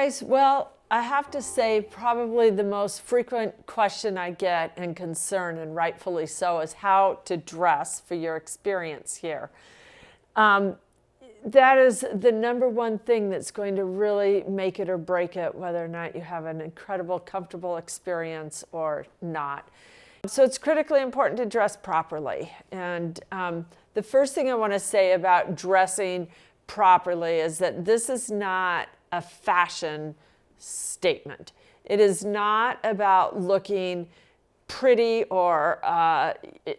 guys, well, I have to say probably the most frequent question I get and concern, and rightfully so, is how to dress for your experience here. That is the number one thing that's going to really make it or break it, whether or not you have an incredible, comfortable experience or not. So it's critically important to dress properly. And the first thing I want to say about dressing properly is that this is not a fashion statement. It is not about looking pretty or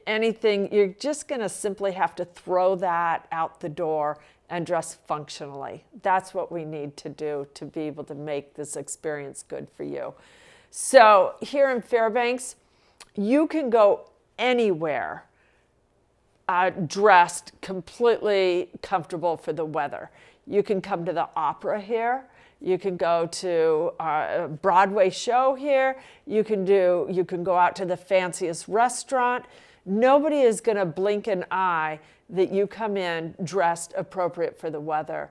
anything. You're just going to simply have to throw that out the door and dress functionally. That's what we need to do to be able to make this experience good for you. So here in Fairbanks, you can go anywhere dressed completely comfortable for the weather. You can come to the opera here. You can go to a Broadway show here. You can go out to the fanciest restaurant. Nobody is going to blink an eye that you come in dressed appropriate for the weather.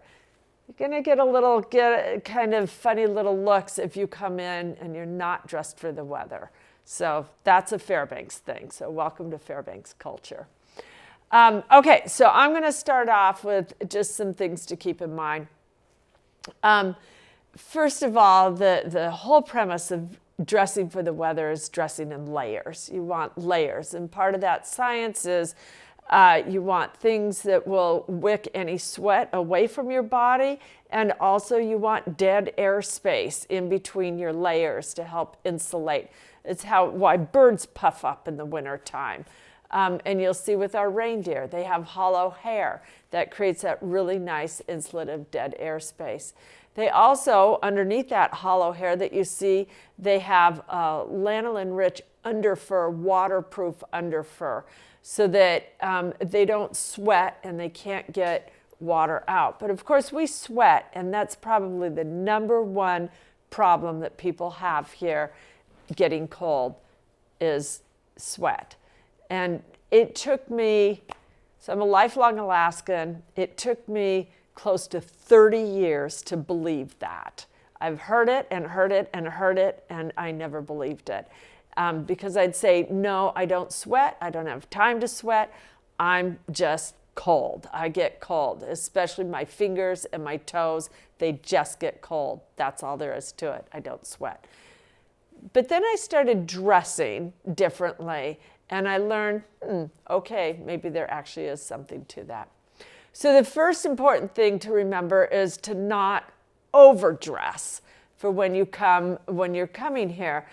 You're going to get kind of funny little looks if you come in and you're not dressed for the weather. So that's a Fairbanks thing. So welcome to Fairbanks culture. Okay, so I'm going to start off with just some things to keep in mind. First of all, the whole premise of dressing for the weather is dressing in layers. You want layers, and part of that science is you want things that will wick any sweat away from your body, and also you want dead air space in between your layers to help insulate. It's why birds puff up in the wintertime. And you'll see with our reindeer, they have hollow hair that creates that really nice insulative dead air space. They also, underneath that hollow hair that you see, they have lanolin-rich underfur, waterproof underfur, so that they don't sweat and they can't get water out. But of course we sweat, and that's probably the number one problem that people have here getting cold is sweat. And it took me, so I'm a lifelong Alaskan, it took me close to 30 years to believe that. I've heard it and heard it and heard it, and I never believed it. Because I'd say, no, I don't sweat, I don't have time to sweat, I'm just cold. I get cold, especially my fingers and my toes, they just get cold. That's all there is to it, I don't sweat. But then I started dressing differently, and I learned, okay, maybe there actually is something to that. So the first important thing to remember is to not overdress for when you're coming here.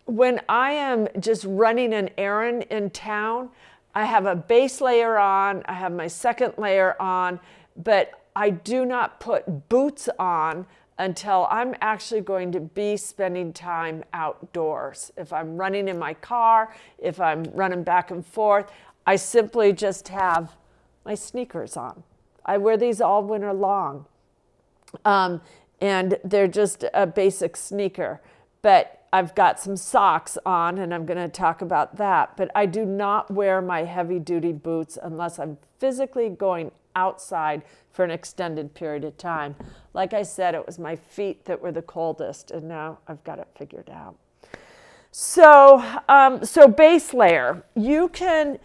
When I am just running an errand in town, I have a base layer on, I have my second layer on, but I do not put boots on until I'm actually going to be spending time outdoors. If I'm running in my car, if I'm running back and forth, I simply just have my sneakers on. I wear these all winter long. And they're just a basic sneaker. But I've got some socks on, and I'm going to talk about that. But I do not wear my heavy-duty boots unless I'm physically going outside for an extended period of time. Like I said, it was my feet that were the coldest, and now I've got it figured out. So base layer. You can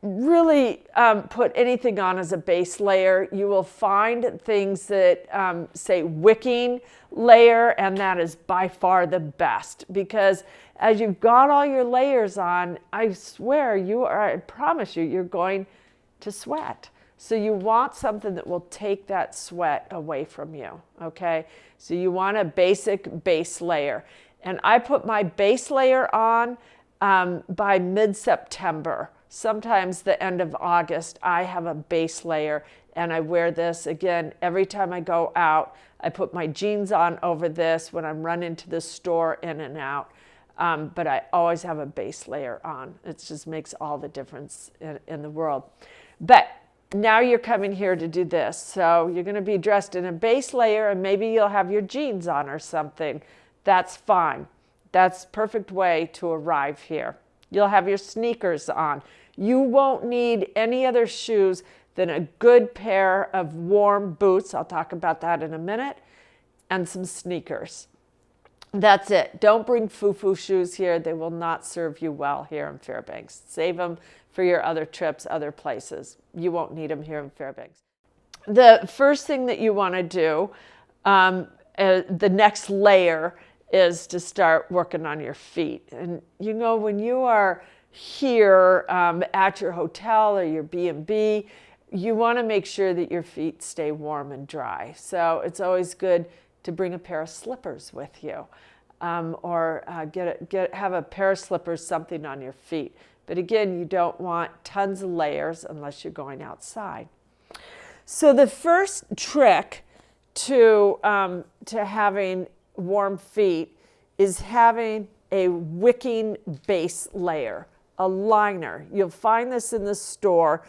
really put anything on as a base layer. You will find things that say wicking layer, and that is by far the best, because as you've got all your layers on, I swear I promise you, you're going to sweat. So you want something that will take that sweat away from you, okay? So you want a basic base layer. And I put my base layer on by mid-September. Sometimes the end of August, I have a base layer, and I wear this, again, every time I go out. I put my jeans on over this when I'm running to the store in and out. But I always have a base layer on. It just makes all the difference in the world. But now you're coming here to do this. So you're going to be dressed in a base layer, and maybe you'll have your jeans on or something. That's fine. That's the perfect way to arrive here. You'll have your sneakers on. You won't need any other shoes than a good pair of warm boots. I'll talk about that in a minute. and some sneakers. That's it. Don't bring foo-foo shoes here. They will not serve you well here in Fairbanks. Save them for your other trips, other places. You won't need them here in Fairbanks. The first thing that you want to do, the next layer, is to start working on your feet. And you know, when you are here at your hotel or your B&B, you want to make sure that your feet stay warm and dry. So it's always good to bring a pair of slippers with you, or have a pair of slippers, something on your feet. But again, you don't want tons of layers unless you're going outside. So the first trick to having warm feet is having a wicking base layer, a liner. You'll find this in the store,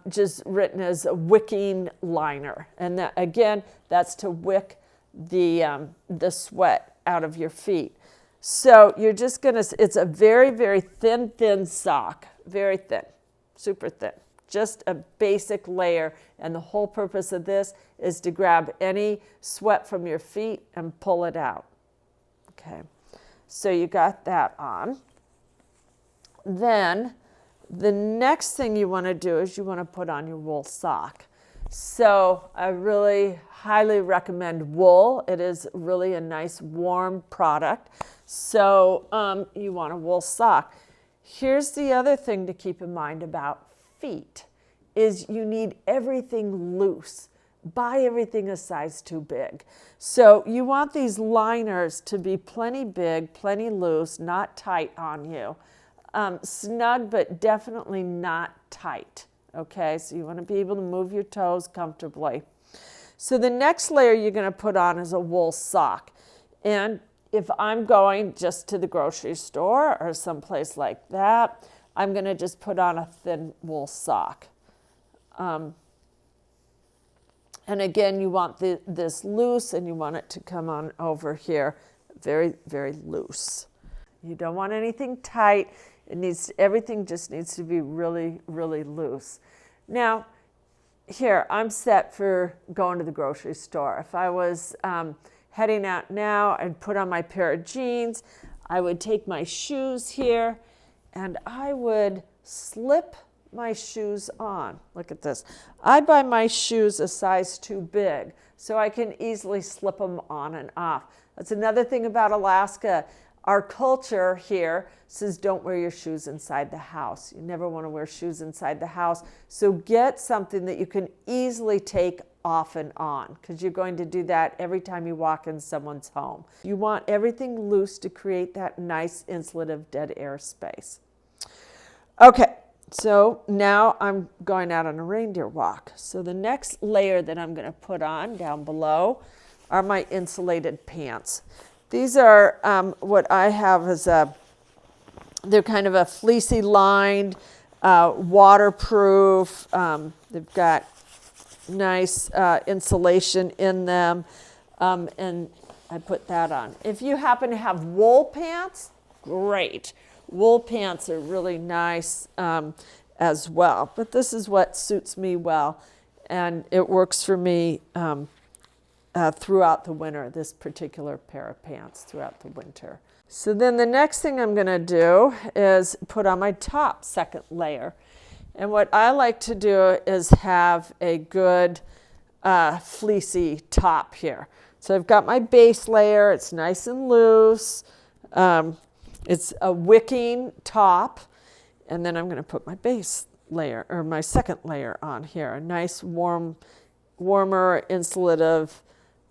just written as a wicking liner. And that, again, that's to wick the sweat out of your feet. So you're just gonna, it's a very, very thin sock, very thin, super thin, just a basic layer. And the whole purpose of this is to grab any sweat from your feet and pull it out. Okay, so you got that on. Then the next thing you want to do is you want to put on your wool sock. So I really highly recommend wool. It is really a nice warm product. So you want a wool sock. Here's the other thing to keep in mind about feet is you need everything loose. Buy everything a size too big. So you want these liners to be plenty big, plenty loose, not tight on you. Snug, but definitely not tight. Okay, so you want to be able to move your toes comfortably. So the next layer you're going to put on is a wool sock. And if I'm going just to the grocery store or someplace like that, I'm going to just put on a thin wool sock. And again, you want this loose, and you want it to come on over here very, very loose. You don't want anything tight. Everything just needs to be really, really loose. Now, here, I'm set for going to the grocery store. If I was heading out now, I'd put on my pair of jeans. I would take my shoes here, and I would slip my shoes on. Look at this. I buy my shoes a size too big, so I can easily slip them on and off. That's another thing about Alaska. Our culture here says don't wear your shoes inside the house. You never want to wear shoes inside the house. So get something that you can easily take off and on, because you're going to do that every time you walk in someone's home. You want everything loose to create that nice insulative dead air space. Okay, so now I'm going out on a reindeer walk. So the next layer that I'm going to put on down below are my insulated pants. These are what I have as they're kind of a fleecy lined, waterproof. They've got nice insulation in them, and I put that on. If you happen to have wool pants, great. Wool pants are really nice as well, but this is what suits me well, and it works for me throughout the winter, this particular pair of pants throughout the winter. So then the next thing I'm going to do is put on my top, second layer. And what I like to do is have a good fleecy top here. So I've got my base layer. It's nice and loose. It's a wicking top. And then I'm going to put my base layer, or my second layer on here. A nice warmer insulative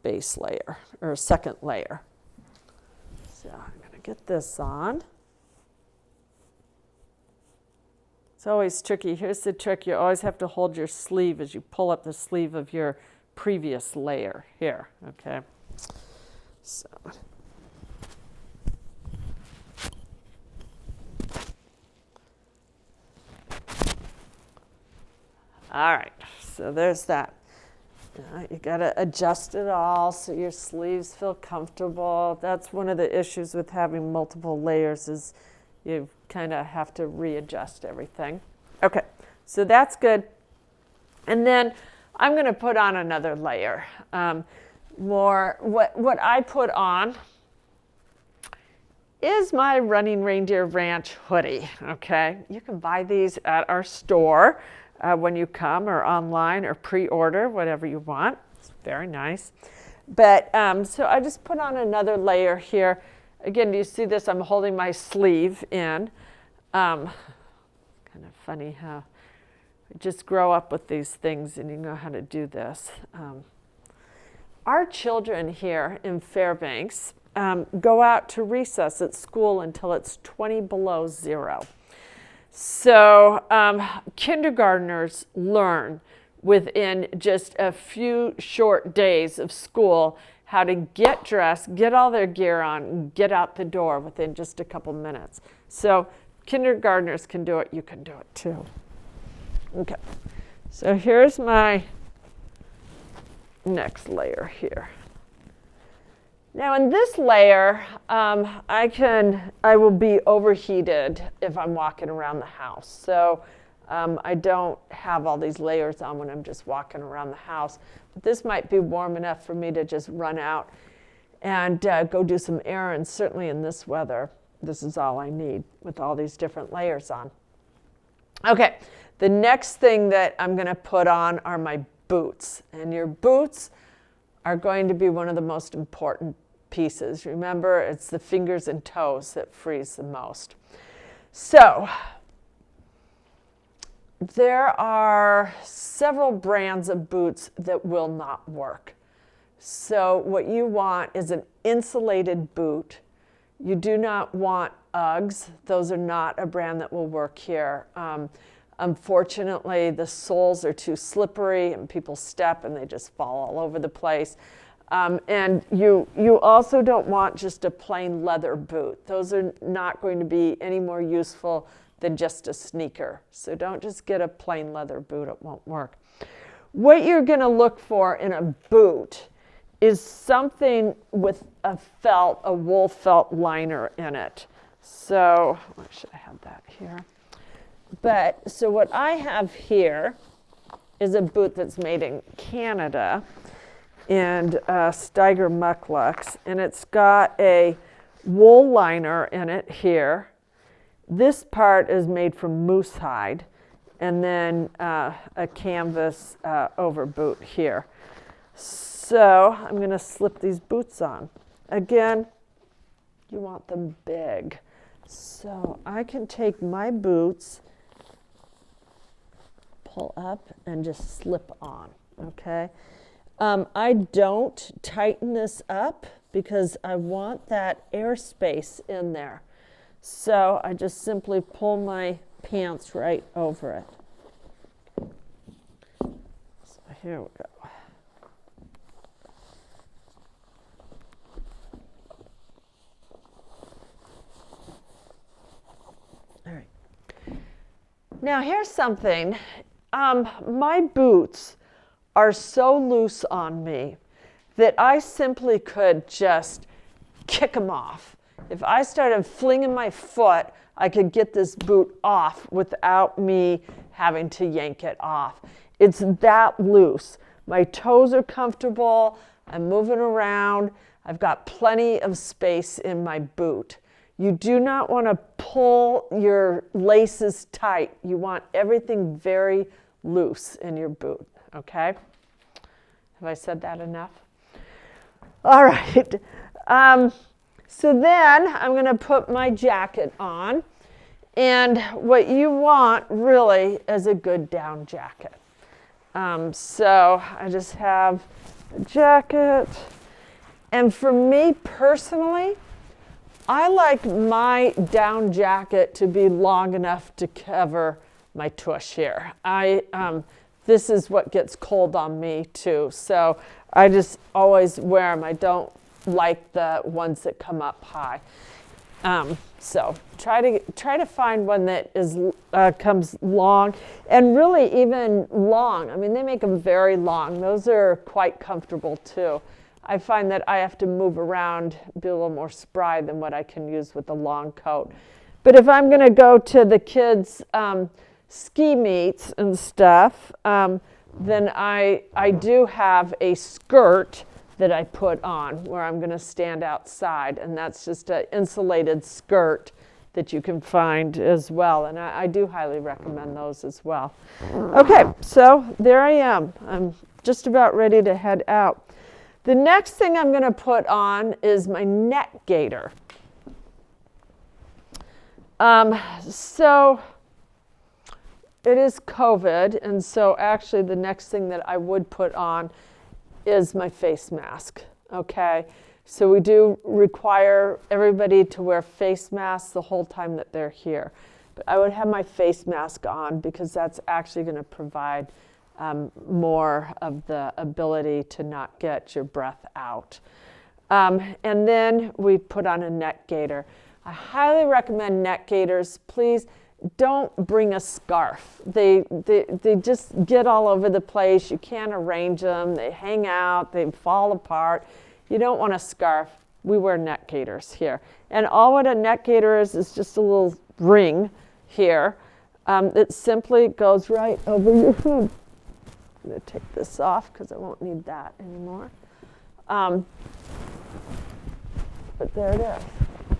base layer, or second layer. So I'm going to get this on. It's always tricky. Here's the trick. You always have to hold your sleeve as you pull up the sleeve of your previous layer here, okay? So. All right, so there's that. You got to adjust it all so your sleeves feel comfortable. That's one of the issues with having multiple layers, is you kind of have to readjust everything. Okay, so that's good. And then I'm going to put on another layer. more, what I put on is my Running Reindeer Ranch hoodie, okay? You can buy these at our store when you come, or online, or pre-order, whatever you want. It's very nice. But so I just put on another layer here. Again, do you see this? I'm holding my sleeve in. Kind of funny how you just grow up with these things and you know how to do this. Our children here in Fairbanks go out to recess at school until it's 20 below zero. So kindergartners learn within just a few short days of school how to get dressed, get all their gear on, and get out the door within just a couple minutes. So kindergartners can do it, you can do it too. Okay, so here's my next layer here. Now in this layer, I will be overheated if I'm walking around the house. So I don't have all these layers on when I'm just walking around the house. But this might be warm enough for me to just run out and go do some errands. Certainly in this weather, this is all I need with all these different layers on. Okay, the next thing that I'm going to put on are my boots. And your boots are going to be one of the most important pieces. Remember, it's the fingers and toes that freeze the most. So there are several brands of boots that will not work. So what you want is an insulated boot. You do not want Uggs. Those are not a brand that will work here. Unfortunately, the soles are too slippery and people step and they just fall all over the place. And you also don't want just a plain leather boot. Those are not going to be any more useful than just a sneaker. So don't just get a plain leather boot, it won't work. What you're going to look for in a boot is something with a wool felt liner in it. So, I should have had that here. But, so what I have here is a boot that's made in Canada, and Steiger Mucklucks, and it's got a wool liner in it here. This part is made from moose hide, and then a canvas over boot here. So I'm going to slip these boots on. Again, you want them big. So I can take my boots, pull up, and just slip on, okay? I don't tighten this up because I want that airspace in there. So I just simply pull my pants right over it. So here we go. All right. Now here's something. My boots are so loose on me that I simply could just kick them off. If I started flinging my foot, I could get this boot off without me having to yank it off. It's that loose. My toes are comfortable. I'm moving around. I've got plenty of space in my boot. You do not want to pull your laces tight. You want everything very loose in your boot. Okay? Have I said that enough? All right. So then I'm going to put my jacket on. And what you want really is a good down jacket. So I just have a jacket. And for me personally, I like my down jacket to be long enough to cover my tush here. This is what gets cold on me too, so I just always wear them. I don't like the ones that come up high. So try to find one that is comes long, and really even long. I mean, they make them very long. Those are quite comfortable too. I find that I have to move around, be a little more spry than what I can use with a long coat. But if I'm going to go to the kids' ski meets and stuff, then I do have a skirt that I put on where I'm going to stand outside, and that's just an insulated skirt that you can find as well, and I do highly recommend those as well. Okay, so there I am. I'm just about ready to head out. The next thing I'm going to put on is my neck gaiter. So it is COVID, and so actually the next thing that I would put on is my face mask, okay? So we do require everybody to wear face masks the whole time that they're here. But I would have my face mask on because that's actually going to provide more of the ability to not get your breath out. And then we put on a neck gaiter. I highly recommend neck gaiters. Please don't bring a scarf. They just get all over the place. You can't arrange them. They hang out. They fall apart. You don't want a scarf. We wear neck gaiters here. And all what a neck gaiter is just a little ring here that simply goes right over your head. I'm going to take this off because I won't need that anymore. But there it is.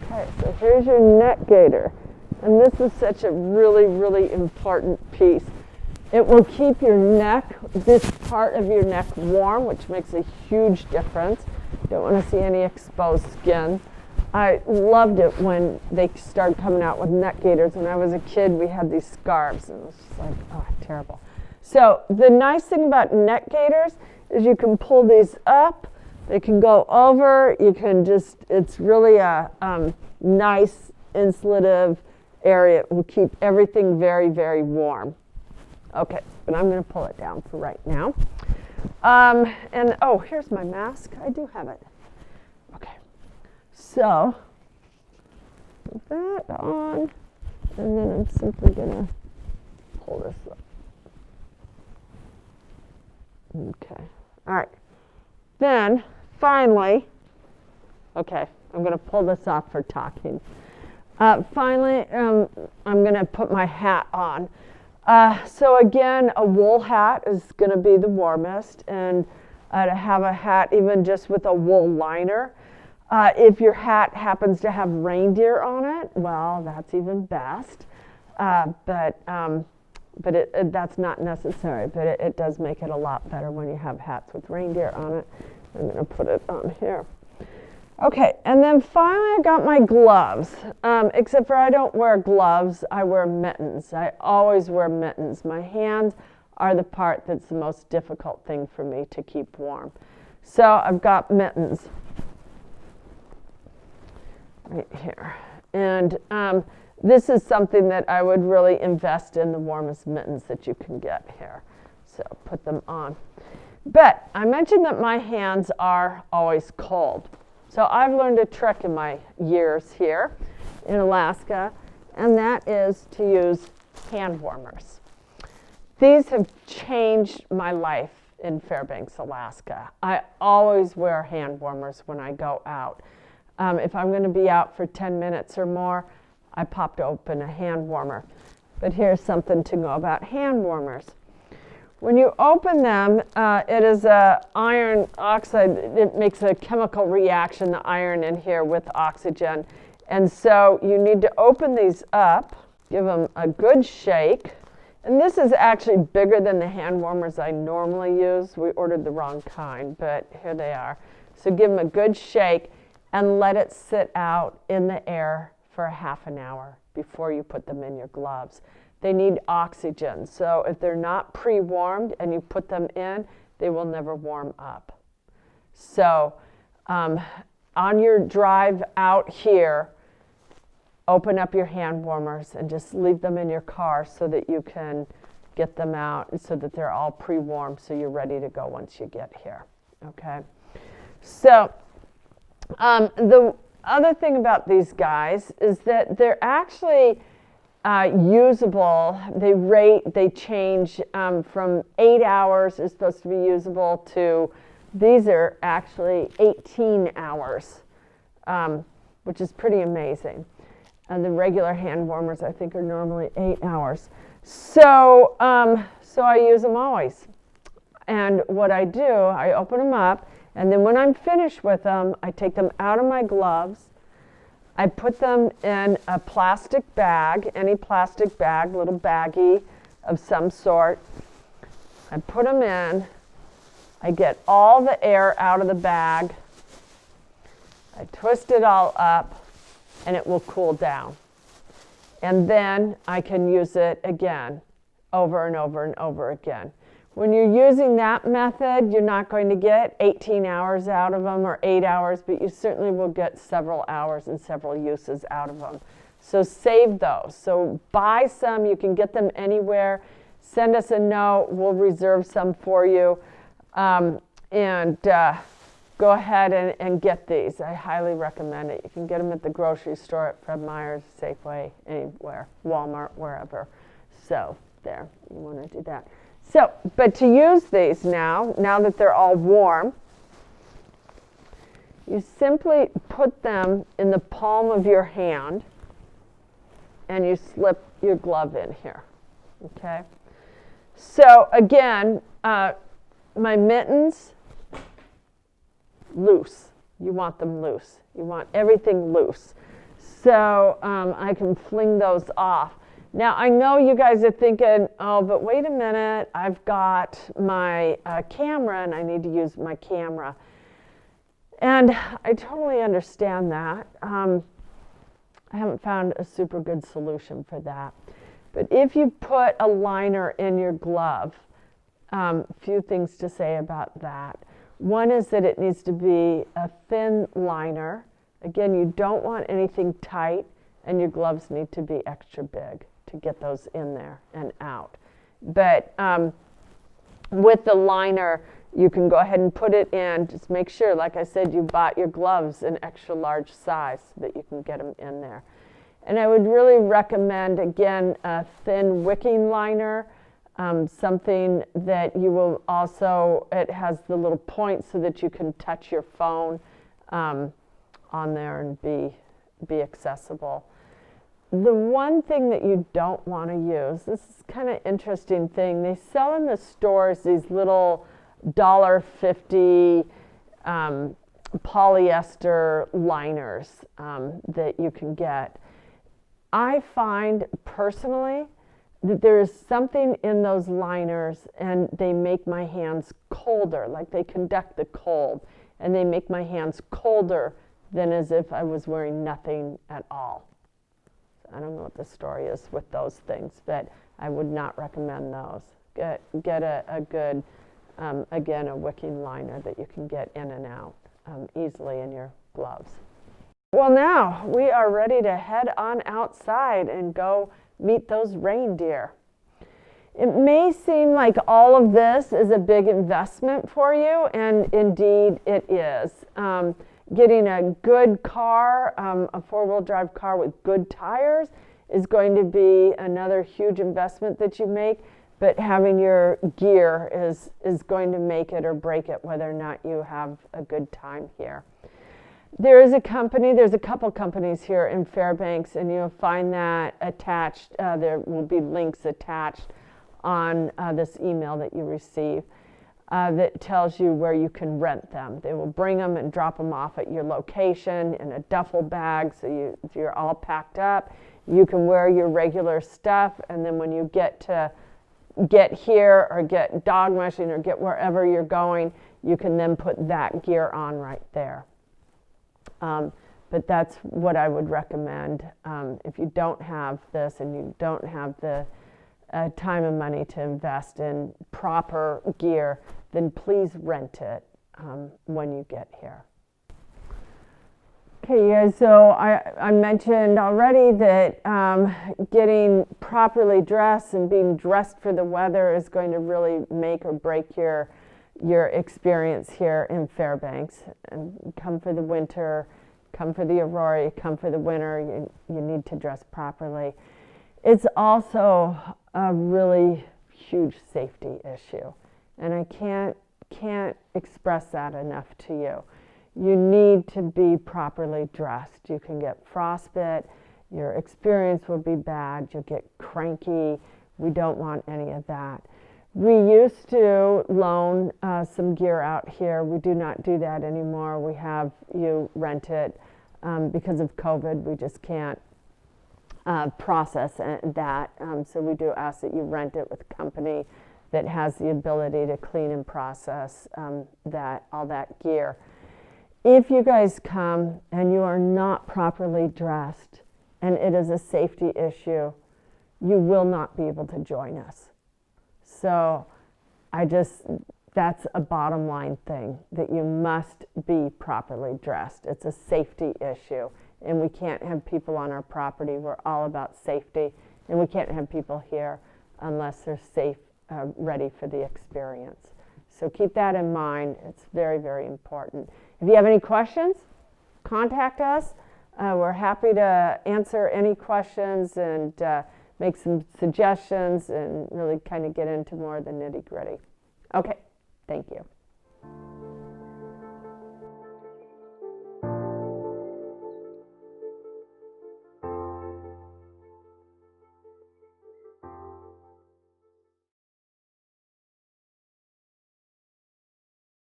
Okay, so here's your neck gaiter. And this is such a really, really important piece. It will keep your neck, this part of your neck warm, which makes a huge difference. Don't want to see any exposed skin. I loved it when they started coming out with neck gaiters. When I was a kid, we had these scarves, and it was just like, oh, terrible. So the nice thing about neck gaiters is you can pull these up. They can go over. You can just, it's really a nice insulative area. It will keep everything very, very warm. Okay, but I'm going to pull it down for right now. And oh, here's my mask. I do have it. Okay, so put that on, and then I'm simply going to pull this up. Okay, all right. Then finally, okay, I'm going to pull this off for talking. Finally, I'm going to put my hat on. So again, a wool hat is going to be the warmest, and to have a hat even just with a wool liner. If your hat happens to have reindeer on it, well, that's even best. But that's not necessary, but it does make it a lot better when you have hats with reindeer on it. I'm going to put it on here. Okay, and then finally I got my gloves, except for I don't wear gloves, I wear mittens. I always wear mittens. My hands are the part that's the most difficult thing for me to keep warm. So I've got mittens right here. And this is something that I would really invest in, the warmest mittens that you can get here. So put them on. But I mentioned that my hands are always cold. So I've learned a trick in my years here in Alaska, and that is to use hand warmers. These have changed my life in Fairbanks, Alaska. I always wear hand warmers when I go out. If I'm going to be out for 10 minutes or more, I popped open a hand warmer. But here's something to know about hand warmers. When you open them, it is iron oxide. It makes a chemical reaction, the iron in here, with oxygen. And so you need to open these up, give them a good shake. And this is actually bigger than the hand warmers I normally use. We ordered the wrong kind, but here they are. So give them a good shake and let it sit out in the air for a half an hour before you put them in your gloves. They need oxygen, so if they're not pre-warmed and you put them in, they will never warm up. So on your drive out here, open up your hand warmers and just leave them in your car so that you can get them out and so that they're all pre-warmed so you're ready to go once you get here, okay? So the other thing about these guys is that they're actually usable. They change from 8 hours is supposed to be usable to, these are actually 18 hours, which is pretty amazing. And the regular hand warmers, I think, are normally 8 hours. So I use them always. And what I do, I open them up, And then when I'm finished with them, I take them out of my gloves. I put them in a plastic bag, any plastic bag, little baggie of some sort. I put them in. I get all the air out of the bag. I twist it all up, and it will cool down. And then I can use it again, over and over and over again. When you're using that method, you're not going to get 18 hours out of them or 8 hours, but you certainly will get several hours and several uses out of them. So save those. So buy some. You can get them anywhere. Send us a note. We'll reserve some for you. Go ahead and get these. I highly recommend it. You can get them at the grocery store, at Fred Meyer's, Safeway, anywhere, Walmart, wherever. So there, you want to do that. So, but to use these now that they're all warm, you simply put them in the palm of your hand and you slip your glove in here, okay? So again, my mittens, loose. You want them loose. You want everything loose. So I can fling those off. Now, I know you guys are thinking, oh, but wait a minute, I've got my camera and I need to use my camera. And I totally understand that. I haven't found a super good solution for that. But if you put a liner in your glove, few things to say about that. One is that it needs to be a thin liner. Again, you don't want anything tight, and your gloves need to be extra big to get those in there and out. But with the liner, you can go ahead and put it in. Just make sure, like I said, you bought your gloves an extra large size so that you can get them in there. And I would really recommend, again, a thin wicking liner, something that you will also, it has the little point so that you can touch your phone on there and be accessible. The one thing that you don't want to use, this is kind of interesting thing, they sell in the stores these little $1.50 polyester liners that you can get. I find personally that there is something in those liners and they make my hands colder, like they conduct the cold, and they make my hands colder than as if I was wearing nothing at all. I don't know what the story is with those things, but I would not recommend those. Get a good, again, a wicking liner that you can get in and out easily in your gloves. Well, now we are ready to head on outside and go meet those reindeer. It may seem like all of this is a big investment for you, and indeed it is. Getting a good car, a four-wheel drive car with good tires is going to be another huge investment that you make, but having your gear is going to make it or break it, whether or not you have a good time here. There's a couple companies here in Fairbanks, and you'll find that attached. There will be links attached on this email that you receive. That tells you where you can rent them. They will bring them and drop them off at your location in a duffel bag, so you're all packed up. You can wear your regular stuff, and then when you get here or get dog mushing or get wherever you're going, you can then put that gear on right there. But that's what I would recommend. If you don't have this and you don't have the time and money to invest in proper gear, then please rent it when you get here. Okay, you guys, so I mentioned already that getting properly dressed and being dressed for the weather is going to really make or break your experience here in Fairbanks. And come for the winter, come for the aurora, come for the winter, you need to dress properly. It's also a really huge safety issue, and I can't express that enough to you. You need to be properly dressed. You can get frostbite, your experience will be bad, you'll get cranky. We don't want any of that. We used to loan some gear out here. We do not do that anymore. We have you rent it. Because of COVID, we just can't process that. So we do ask that you rent it with a company that has the ability to clean and process all that gear. If you guys come and you are not properly dressed and it is a safety issue, you will not be able to join us. So that's a bottom line thing, that you must be properly dressed. It's a safety issue, and we can't have people on our property. We're all about safety, and we can't have people here unless they're safe, ready for the experience. So keep that in mind. It's very, very important. If you have any questions, contact us. We're happy to answer any questions and make some suggestions and really kind of get into more of the nitty-gritty. Okay, thank you.